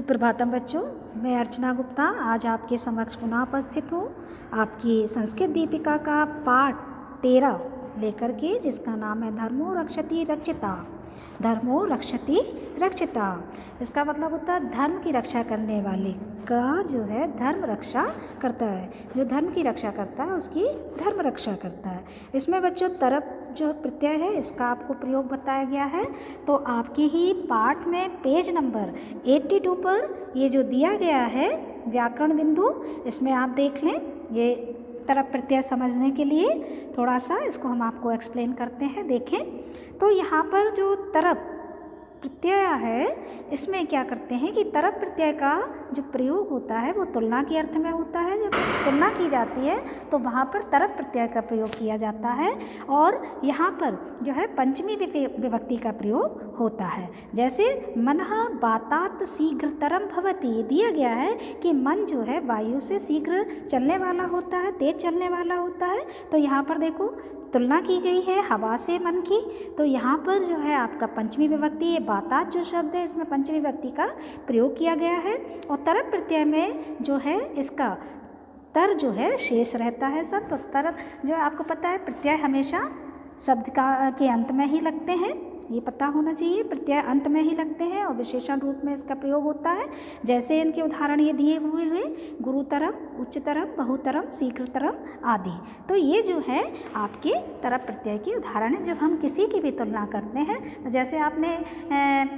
सुप्रभातम बच्चों, मैं अर्चना गुप्ता आज आपके समक्ष पुनः उपस्थित हूँ। आपकी संस्कृत दीपिका का पाठ 13 लेकर के, जिसका नाम है धर्मो रक्षति रक्षिता। धर्मो रक्षति रक्षिता, इसका मतलब होता है धर्म की रक्षा करने वाले का जो है धर्म रक्षा करता है। जो धर्म की रक्षा करता है उसकी धर्म रक्षा करता है। इसमें बच्चों तरप जो प्रत्यय है इसका आपको प्रयोग बताया गया है। तो आपकी ही पाठ में पेज नंबर 82 पर ये जो दिया गया है व्याकरण बिंदु, इसमें आप देख लें। ये तरप प्रत्यय समझने के लिए थोड़ा सा इसको हम आपको एक्सप्लेन करते हैं। देखें तो यहाँ पर जो तरप प्रत्यय है इसमें क्या करते हैं कि तरप प्रत्यय का जो प्रयोग होता है वो तुलना के अर्थ में होता है। जब तुलना की जाती है तो वहाँ पर तरप प्रत्यय का प्रयोग किया जाता है और यहाँ पर जो है पंचमी विभक्ति का प्रयोग होता है। जैसे मनः बातात शीघ्रतरम भवति, दिया गया है कि मन जो है वायु से शीघ्र चलने वाला होता है, तेज चलने वाला होता है। तो यहाँ पर देखो तुलना की गई है हवा से मन की। तो यहाँ पर जो है आपका पंचमी विभक्ति, ये बातात जो शब्द है इसमें पंचमी विभक्ति का प्रयोग किया गया है। और तरप प्रत्यय में जो है इसका तर जो है शेष रहता है सब। तो तरप जो आपको पता है प्रत्यय हमेशा शब्द के अंत में ही लगते हैं, ये पता होना चाहिए। प्रत्यय अंत में ही लगते हैं और विशेषण रूप में इसका प्रयोग होता है। जैसे इनके उदाहरण ये दिए हुए गुरुतरम, उच्चतरम, बहुतरम, शीघ्रतरम आदि। तो ये जो है आपके तरप प्रत्यय के उदाहरण है। जब हम किसी की भी तुलना करते हैं तो जैसे आपने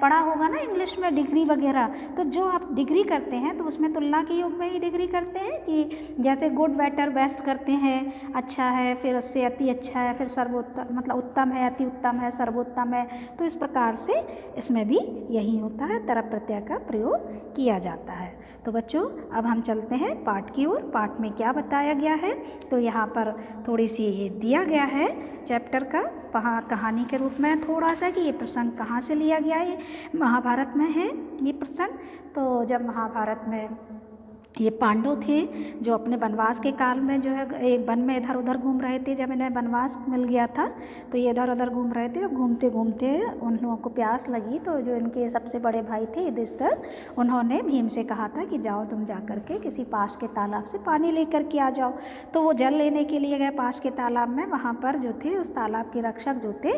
पढ़ा होगा ना इंग्लिश में डिग्री वगैरह, तो जो आप डिग्री करते हैं तो उसमें तुलना के योग में ही डिग्री करते हैं कि जैसे गुड, बेटर, बेस्ट करते हैं, अच्छा है, फिर उससे अति अच्छा है, फिर सर्वोत्तम मतलब उत्तम है, अति उत्तम है, सर्वोत्तम है। तो इस प्रकार से इसमें भी यही होता है, तरप प्रत्यय का प्रयोग किया जाता है। तो बच्चों अब हम चलते हैं पाठ की ओर। पाठ में क्या बताया गया है तो यहाँ पर थोड़ी सी ये दिया गया है चैप्टर का कहानी के रूप में थोड़ा सा कि ये प्रसंग कहाँ से लिया गया है। महाभारत में है ये प्रसंग। तो जब महाभारत में ये पांडव थे जो अपने वनवास के काल में जो है एक वन में इधर उधर घूम रहे थे। जब इन्हें वनवास मिल गया था तो ये इधर उधर घूम रहे थे। अब घूमते घूमते उन लोगों को प्यास लगी तो जो इनके सबसे बड़े भाई थे युधिष्ठिर, उन्होंने भीम से कहा था कि जाओ तुम जा कर के किसी पास के तालाब से पानी लेकर के आ जाओ। तो वो जल लेने के लिए गए पास के तालाब में। वहाँ पर जो थे उस तालाब के रक्षक जो थे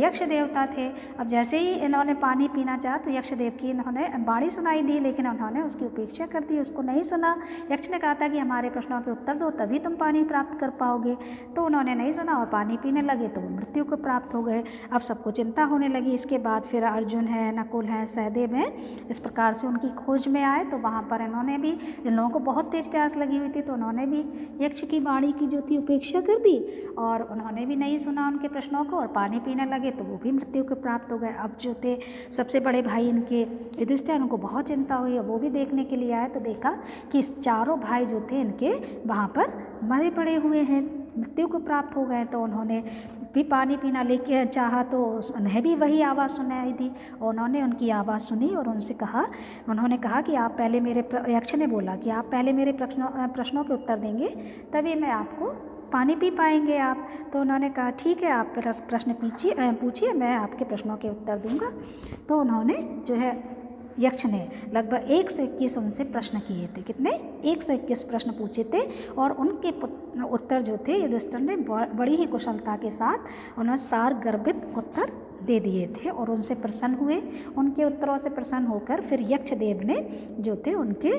यक्ष देवता थे। अब जैसे ही इन्होंने पानी पीना चाहा तो यक्ष देव की इन्होंने वाणी सुनाई दी, लेकिन उन्होंने उसकी उपेक्षा कर दी, उसको नहीं सुना। यक्ष ने कहा था कि हमारे प्रश्नों के उत्तर दो तभी तुम पानी प्राप्त कर पाओगे। तो उन्होंने नहीं सुना और पानी पीने लगे तो वो मृत्यु को प्राप्त हो गए। अब सबको चिंता होने लगी। इसके बाद फिर अर्जुन है, नकुल है, सहदेव है, इस प्रकार से उनकी खोज में आए। तो वहाँ पर इन्होंने भी, इन लोगों को बहुत तेज प्यास लगी हुई थी तो उन्होंने भी यक्ष की वाणी की जो थी उपेक्षा कर दी और उन्होंने भी नहीं सुना उनके प्रश्नों को और पानी पीने लगे तो वो भी मृत्यु को प्राप्त हो गए। अब जो थे सबसे बड़े भाई इनके युधिष्ठिर, उनको बहुत चिंता हुई और वो भी देखने के लिए आए। तो देखा कि चारों भाई जो थे इनके वहाँ पर मरे पड़े हुए हैं, मृत्यु को प्राप्त हो गए। तो उन्होंने भी पानी पीना लेके चाहा तो उन्हें भी वही आवाज़ सुनाई दी और उन्होंने उनकी आवाज़ सुनी और उन्होंने कहा कि आप पहले मेरे, यक्ष ने बोला कि आप पहले मेरे प्रश्नों के उत्तर देंगे तभी मैं आपको पानी पी पाएंगे आप। तो उन्होंने कहा ठीक है, आप प्रश्न पूछिए, मैं आपके प्रश्नों के उत्तर दूंगा। तो उन्होंने जो है यक्ष ने लगभग 121 उनसे प्रश्न किए थे। कितने? 121 प्रश्न पूछे थे और उनके उत्तर जो थे युधिष्ठिर ने बड़ी ही कुशलता के साथ उन्हें सार गर्भित उत्तर दे दिए थे और उनसे प्रसन्न हुए। उनके उत्तरों से प्रसन्न होकर फिर यक्ष देव ने जो थे उनके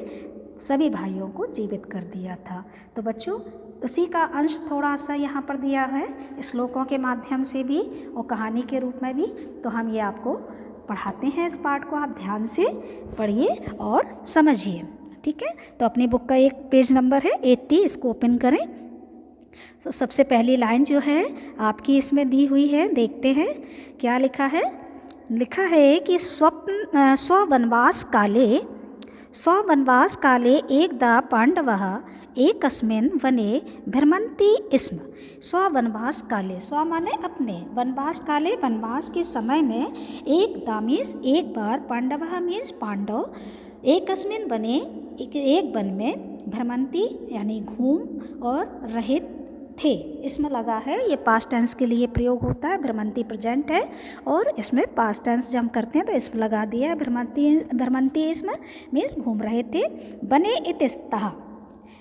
सभी भाइयों को जीवित कर दिया था। तो बच्चों उसी का अंश थोड़ा सा यहाँ पर दिया है श्लोकों के माध्यम से भी और कहानी के रूप में भी। तो हम ये आपको पढ़ाते हैं, इस पाठ को आप ध्यान से पढ़िए और समझिए, ठीक है। तो अपनी बुक का एक पेज नंबर है 80, इसको ओपन करें। तो सबसे पहली लाइन जो है आपकी इसमें दी हुई है, देखते हैं क्या लिखा है। लिखा है कि स्ववनवास काले एकदा पांडवः एकस्मिन् वने भ्रमन्ति स्म। स्ववनवास काले, स्व माने अपने, वनवास काले वनवास के समय में, एक बार, पांडवः मीन्स पांडव, एकस्मिन् वने एक वन में, भ्रमन्ति यानी घूम और थे, इसमें लगा है, ये पास्ट टेंस के लिए प्रयोग होता है, भ्रमंती प्रेजेंट है और इसमें पास्ट टेंस जब हम करते हैं तो इसमें लगा दिया है भ्रमंती इसमें मीन्स घूम रहे थे। बने इतस्तः,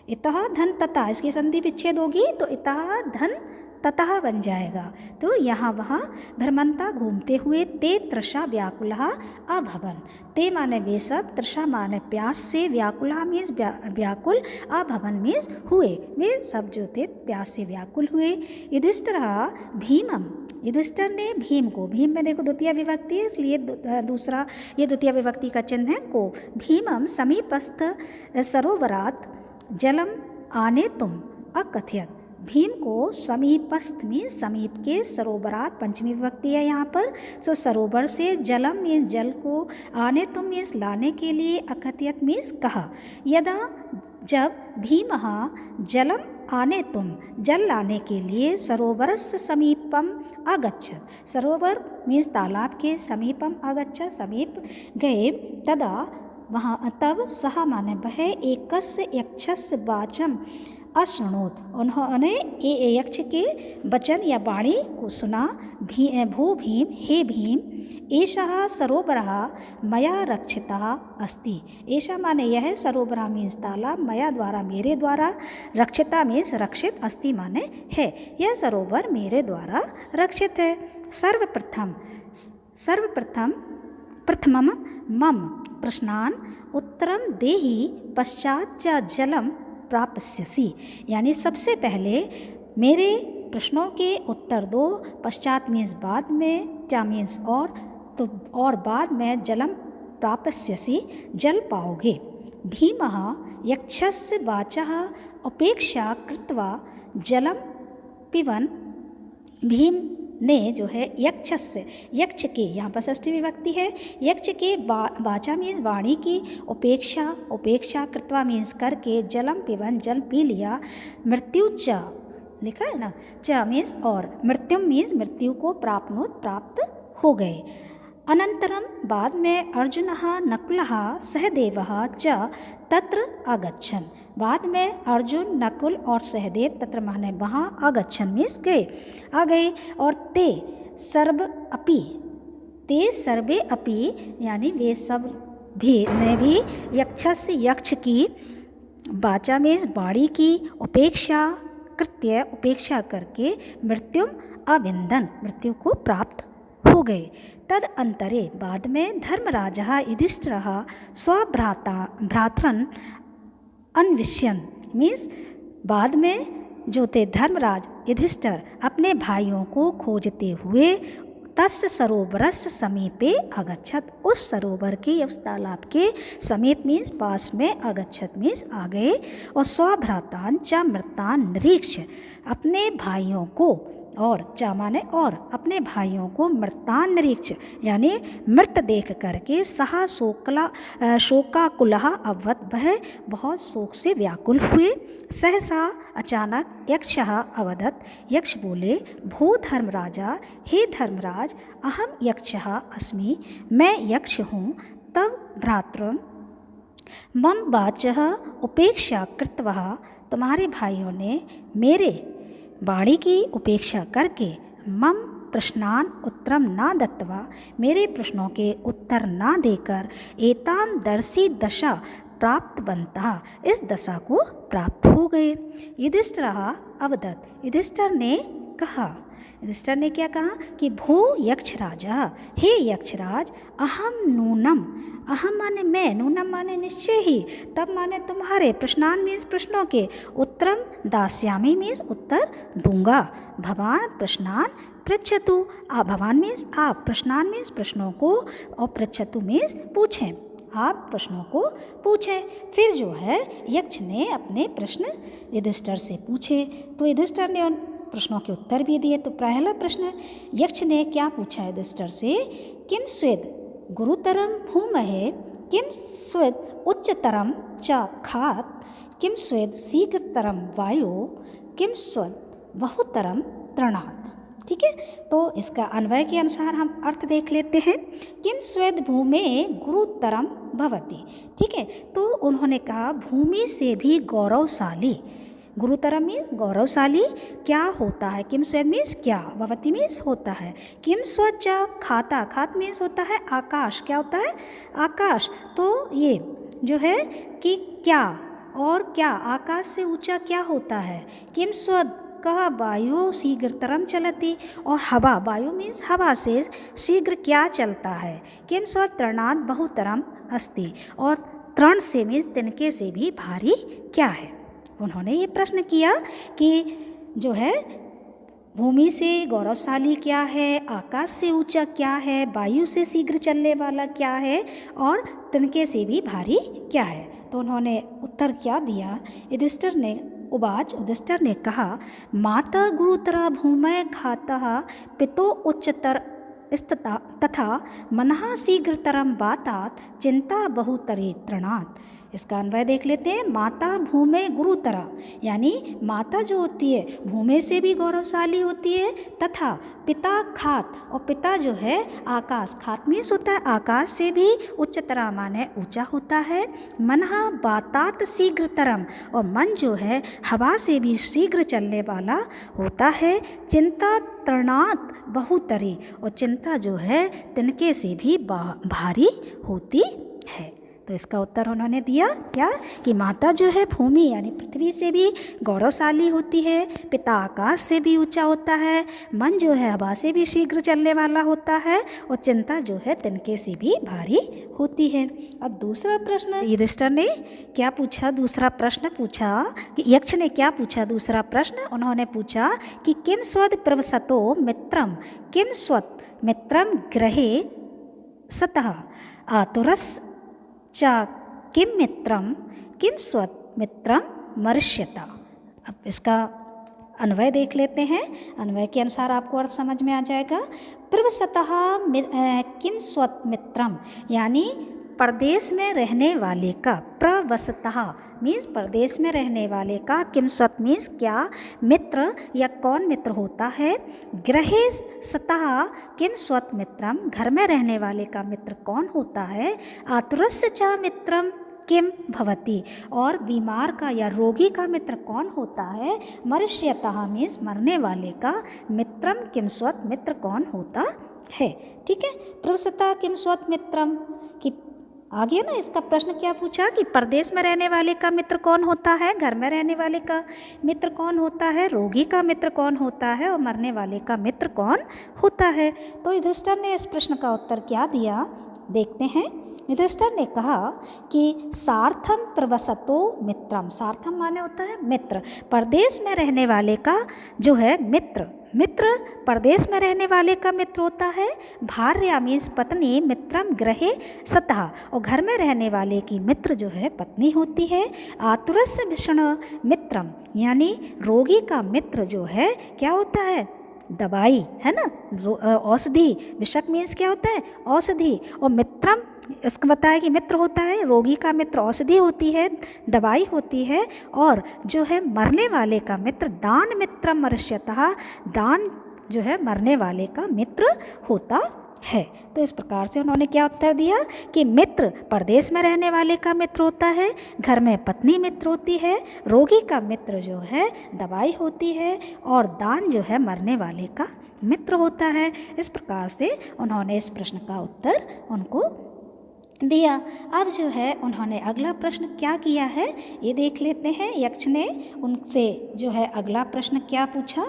इतः धन तथा, इसकी संधि विच्छेद होगी तो इतः धन ततः बन जाएगा। तो यहाँ वहाँ भ्रमंता घूमते हुए, ते तृषा व्याकुलः अभवन, ते माने वे सब, तृषा माने प्यास से, व्याकुलः मीन्स व्याकुल, अभवन मीन्स हुए, वे सब जो थे प्यास से व्याकुल हुए। युधिष्ठिरः भीमम, युधिष्ठिर ने भीम को, भीम में देखो द्वितीय विभक्ति है इसलिए दूसरा ये द्वितीय विभक्ति का चिन्ह है को, भीमम समीपस्थ सरोवरात जलम आने तुम अकथयत, भीम को समीपस्थ में समीप के, सरोवरात पंचमी विभक्ति है यहाँ पर, सो सरोवर से, जलम मीन्स जल को, आने तुम मीन्स लाने के लिए, अकथयत मीन्स कहा। यदा जब भीमः जलम आने तुम जल लाने के लिए, सरोवरस्य समीपम अगच्छत, सरोवर मीन्स तालाब के समीपम अगच्छत समीप गए, तदा वहाँ तब सह माने वह, एकस्य यक्षस्य वाचम अशृणोत, उन्होंने यक्ष के वचन या वाणी को सुना। भो भीम, हे भीम, एषः सरोवरः मया रक्षितः अस्ति, ऐसा माने यह सरोवरः मीन्स तालाब, मया द्वारा मेरे द्वारा, रक्षिता मीन्स रक्षित, अस्ति माने है, यह सरोवर मेरे द्वारा रक्षित है। सर्वप्रथम प्रथमम मम प्रश्नान उत्तरम देहि पश्चात च जलम प्राप्स्यसि, यानी सबसे पहले मेरे प्रश्नों के उत्तर दो, पश्चात मीन्स बाद में, चा मीन्स और, तो और बाद में जलम प्राप्स्यसि जल पाओगे। भीमः यक्षस्य वाचः उपेक्षा कृत्वा जलम पिबन, भीम ने जो है यक्ष के, यहाँ पर षष्ठी विभक्ति है, यक्ष के वाचा मीन्स वाणी की, उपेक्षा कृत्वा मीन्स करके, जलम पिबन जल पी लिया, मृत्यु च लिखा है ना, च मीन्स और, मृत्यु मीन्स मृत्यु को, प्राप्नोत प्राप्त हो गए। अनंतरम बाद में अर्जुनः नकुलः सहदेवः च तत्र अगच्छन्, बाद में अर्जुन नकुल और सहदेव तत्र माने वहाँ, अगच्छन् मीन्स गए, आ गए, और ते सर्वे अपि यानी वे सब भी ने भी यक्ष की वाचा मीन्स वाणी की, उपेक्षा करके मृत्युम अविंदन मृत्यु को प्राप्त हो गए। तद अंतरे बाद में धर्मराजः युधिष्ठिरः स्वभ्रातरन् अन्विष्यन् मीन्स बाद में जो थे धर्मराज युधिष्ठिर अपने भाइयों को खोजते हुए, तस्य सरोवरस्य समीपे अगच्छत, उस सरोवर के, उस तालाब के समीप मीन्स पास में, अगच्छत मीन्स आ गए, और स्वभ्रातान च मृतान निरीक्ष, अपने भाइयों को, और चा माने और, अपने भाइयों को मृतान निरीक्ष यानी मृत देख करके, सहा शोकाकुलः अवत, वह बहुत शोक से व्याकुल हुए। सहसा अचानक यक्षः अवदत्, यक्ष बोले, भो धर्मराजा, हे धर्मराज, अहम यक्षः अस्मि, मैं यक्ष हूँ। तब भ्रातृ मम वाचः उपेक्षा कृत्वा, तुम्हारे भाइयों ने मेरे वाणी की उपेक्षा करके, मम प्रश्नान उत्तरम ना दत्वा, मेरे प्रश्नों के उत्तर ना देकर, एताम दर्शी दशा प्राप्त बनता, इस दशा को प्राप्त हो गए। युधिष्ठिरः अवदत्, युधिष्ठिर ने कहा, युधिष्ठिर ने क्या कहा कि भो यक्षराजा, हे यक्षराज, अहम नूनम, अहम माने मैं, नूनम माने निश्चय ही, तब माने तुम्हारे, प्रश्नान मीन्स प्रश्नों के, उत्तरम दास्यामि मीन्स उत्तर दूंगा, भवान प्रश्नान पृच्छतु, आप भवान मीन्स आप, प्रश्नान मीन्स प्रश्नों को, और पृच्छतु मीन्स पूछें, आप प्रश्नों को पूछें। फिर जो है यक्ष ने अपने प्रश्न युधिष्ठिर से पूछे, तो युधिष्ठिर ने उन प्रश्नों के उत्तर भी दिए। तो पहला प्रश्न यक्ष ने क्या पूछा युधिष्ठिर से, किम स्वेद गुरुतरम भूमहे, किम स्वेद उच्चतरम च खात, किम स्वेद शीघ्रतरम वायो, किम स्वेद बहुतरम तृणात्। ठीक है, तो इसका अन्वय के अनुसार हम अर्थ देख लेते हैं। किम स्वेद भूमे गुरुतरम भवति, ठीक है, तो उन्होंने कहा भूमि से भी गौरवशाली, गुरुतरम मीन्स गौरवशाली क्या होता है, किम स्वेद मीन्स क्या, भवती मीन्स होता है, किम स्वच्छ खाता, खात मीन्स होता है आकाश, क्या होता है आकाश। तो ये जो है कि क्या और क्या, आकाश से ऊंचा क्या होता है। किम स्वद कहा वायु शीघ्रतरम चलती, और हवा, वायु मीन्स हवा से शीघ्र क्या चलता है। किम स्व तृणात् बहुतरम अस्ति, और तृण से मीन्स तिनके से भी भारी क्या है। उन्होंने ये प्रश्न किया कि जो है भूमि से गौरवशाली क्या है, आकाश से ऊंचा क्या है, वायु से शीघ्र चलने वाला क्या है, और तिनके से भी भारी क्या है। तो उन्होंने उत्तर क्या दिया, युधिष्ठिर ने उवाच, युधिष्ठिर ने कहा माता गुरुतरा भूमय खातः पितो उच्चतर स्तता तथा मनः शीघ्रतरम बातात चिंता बहुतरे तृणात्। इसका अन्वय देख लेते हैं। माता भूमि गुरुतरा, यानी माता जो होती है भूमि से भी गौरवशाली होती है, तथा पिता खात, और पिता जो है आकाश, खात मीन्स होता है आकाश से भी उच्चतरा माने ऊंचा होता है। मनः बातात शीघ्रतरम, और मन जो है हवा से भी शीघ्र चलने वाला होता है। चिंता तृणात् बहुतरी, और चिंता जो है तिनके से भी भारी होती है। तो इसका उत्तर उन्होंने दिया क्या, कि माता जो है भूमि यानी पृथ्वी से भी गौरवशाली होती है, पिता आकाश से भी ऊंचा होता है, मन जो है हवा से भी शीघ्र चलने वाला होता है, और चिंता जो है तिनके से भी भारी होती है। अब दूसरा प्रश्न युधिष्ठिर ने क्या पूछा, दूसरा प्रश्न पूछा कि यक्ष ने क्या पूछा, दूसरा प्रश्न उन्होंने पूछा कि किम स्वद प्रवसतो मित्रम, किम स्वत मित्रम गृहे सतः आतुरस चा किम मित्रम किम स्वत मित्रम मर्ष्यता। अब इसका अन्वय देख लेते हैं। अन्वय के अनुसार आपको अर्थ समझ में आ जाएगा। प्रवसतः किम स्वत मित्रम, यानी प्रदेश में रहने वाले का, प्रवसतः मीन्स प्रदेश में रहने वाले का, किम स्वत मीन्स क्या, मित्र या कौन मित्र होता है। गृहे सतः किम स्वत मित्रम, घर में रहने वाले का मित्र कौन होता है। आतुरस्य च मित्रम किम भवति, और बीमार का या रोगी का मित्र कौन होता है। मर्ष्यतः मीन्स मरने वाले का, मित्रम किम स्वत मित्र कौन होता है। ठीक है, प्रवसतः किम स्वत मित्रम कि आगे ना इसका प्रश्न क्या पूछा कि प्रदेश में रहने वाले का मित्र कौन होता है, घर में रहने वाले का मित्र कौन होता है, रोगी का मित्र कौन होता है, और मरने वाले का मित्र कौन होता है। तो युधिष्ठिर ने इस प्रश्न का उत्तर क्या दिया, देखते हैं। युधिष्ठिर ने कहा कि सार्थम प्रवसतो मित्रम, सार्थम माने होता है मित्र, प्रदेश में रहने वाले का जो है मित्र, मित्र प्रदेश में रहने वाले का मित्र होता है। भार्या मीन्स पत्नी, मित्रम गृहे सतः, और घर में रहने वाले की मित्र जो है पत्नी होती है। आतुरस्य विषण मित्रम, यानी रोगी का मित्र जो है क्या होता है, दवाई है ना, औषधि, विषक मीन्स क्या होता है औषधि, और मित्रम इसको बताया कि मित्र होता है, रोगी का मित्र औषधि होती है, दवाई होती है, और जो है मरने वाले का मित्र दान मित्रम मर्ष्यतः, दान जो है मरने वाले का मित्र होता है। तो इस प्रकार से उन्होंने क्या उत्तर दिया कि मित्र प्रदेश में रहने वाले का मित्र होता है, घर में पत्नी मित्र होती है, रोगी का मित्र जो है दवाई होती है, और दान जो है मरने वाले का मित्र होता है। इस प्रकार से उन्होंने इस प्रश्न का उत्तर उनको दिया। अब जो है उन्होंने अगला प्रश्न क्या किया है ये देख लेते हैं। यक्ष ने उनसे जो है अगला प्रश्न क्या पूछा।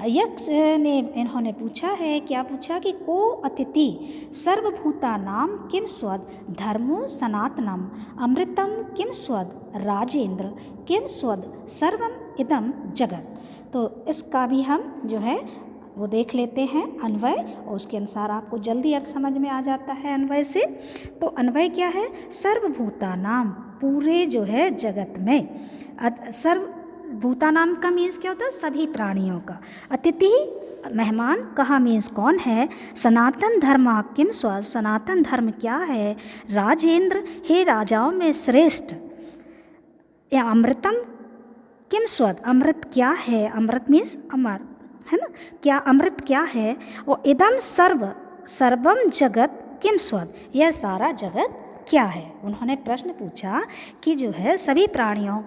यक्ष ने इन्होंने पूछा है, क्या पूछा कि को अतिथि सर्वभूतानां किम स्वद धर्मो सनातनम अमृतम किम स्वद राजेंद्र किम स्वद सर्वम इदम जगत। तो इसका भी हम जो है वो देख लेते हैं अन्वय, और उसके अनुसार आपको जल्दी अर्थ समझ में आ जाता है अन्वय से। तो अन्वय क्या है, सर्वभूतानाम पूरे जो है जगत में, सर्वभूतानाम का मीन्स क्या होता है सभी प्राणियों का, अतिथि मेहमान कहा मीन्स कौन है, सनातन धर्म किम स्व सनातन धर्म क्या है, राजेंद्र हे राजाओं में श्रेष्ठ, या अमृतम किम स्वद अमृत क्या है, अमृत मीन्स अमर है ना, क्या अमृत क्या है, और इदम सर्वम जगत किम स्वद यह सारा जगत क्या है। उन्होंने प्रश्न पूछा कि जो है सभी प्राणियों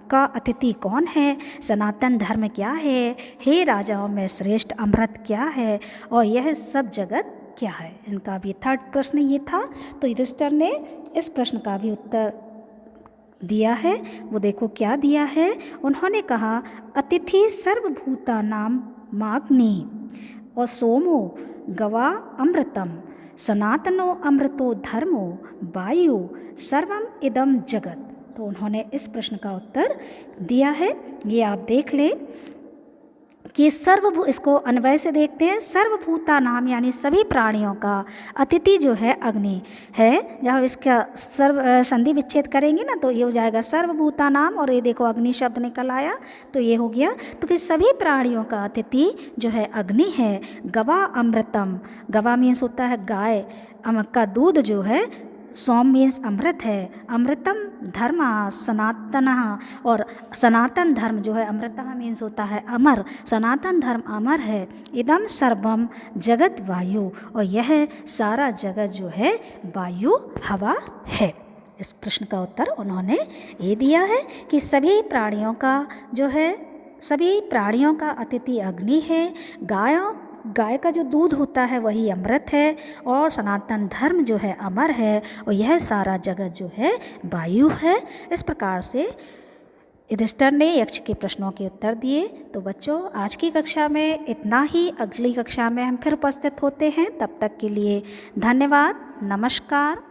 का अतिथि कौन है, सनातन धर्म क्या है, हे राजाओं में श्रेष्ठ अमृत क्या है, और यह सब जगत क्या है। इनका भी थर्ड प्रश्न ये था। तो युधिष्ठिर ने इस प्रश्न का भी उत्तर दिया है। वो देखो क्या दिया है। उन्होंने कहा, अतिथि सर्वभूतानां माग्नि और सोमो गवा अमृतम सनातनो अमृतो धर्मो वायु सर्वम इदम जगत। तो उन्होंने इस प्रश्न का उत्तर दिया है। ये आप देख लें कि इसको अन्वय से देखते हैं। सर्वभूता नाम यानी सभी प्राणियों का अतिथि जो है अग्नि है। जब इसका संधि विच्छेद करेंगे ना तो ये हो जाएगा सर्वभूता नाम, और ये देखो अग्नि शब्द निकल आया तो ये हो गया। तो कि सभी प्राणियों का अतिथि जो है अग्नि है। गवा अमृतम, गवा मीन्स होता है गाय, का दूध जो है, सोम मीन्स अमृत है, अमृतम धर्म सनातन, और सनातन धर्म जो है अमृतः मीन्स होता है अमर, सनातन धर्म अमर है। इदम सर्वम जगत वायु, और यह सारा जगत जो है वायु हवा है। इस प्रश्न का उत्तर उन्होंने ये दिया है कि सभी प्राणियों का जो है, सभी प्राणियों का अतिथि अग्नि है। गाय का जो दूध होता है वही अमृत है, और सनातन धर्म जो है अमर है, और यह सारा जगत जो है वायु है। इस प्रकार से युधिष्ठिर ने यक्ष के प्रश्नों के उत्तर दिए। तो बच्चों, आज की कक्षा में इतना ही। अगली कक्षा में हम फिर उपस्थित होते हैं। तब तक के लिए धन्यवाद। नमस्कार।